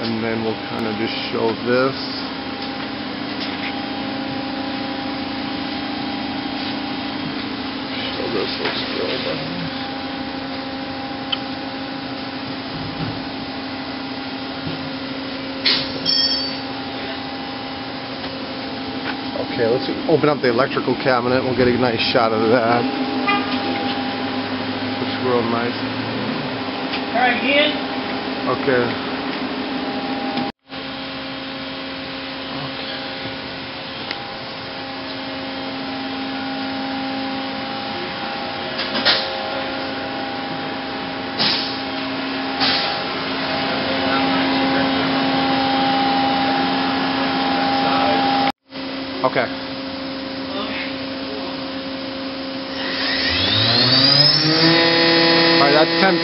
And then we'll kind of just show this. Show this, let's drill down. Okay, let's open up the electrical cabinet. We'll get a nice shot of that. Looks real nice. Try again. Okay. Okay. Alright, that's 10,000.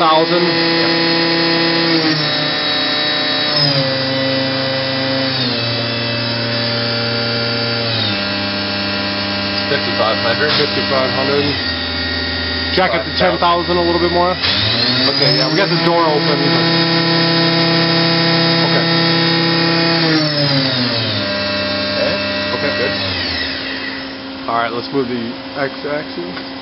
$5,500. Jack at the 10,000 a little bit more. Okay, yeah, we got the door open. Okay. Okay, good. Alright, let's move the x-axis.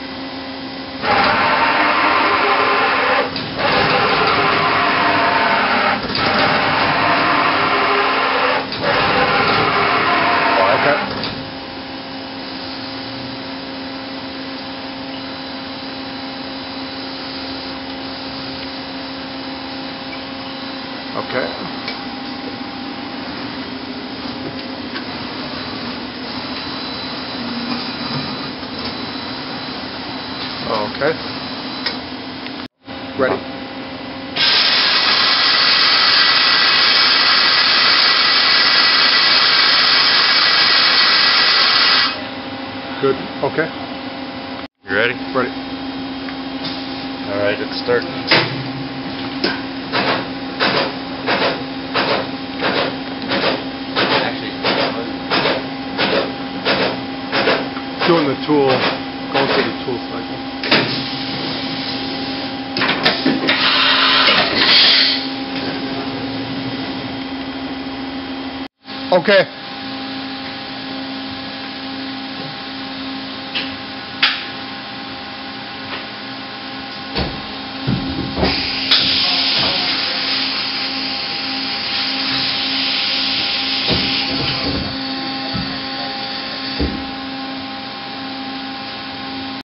Okay. Okay. Ready. Good. Okay. You ready? Ready. Alright, it's starting. Doing the tool, going through the tool cycle. Okay.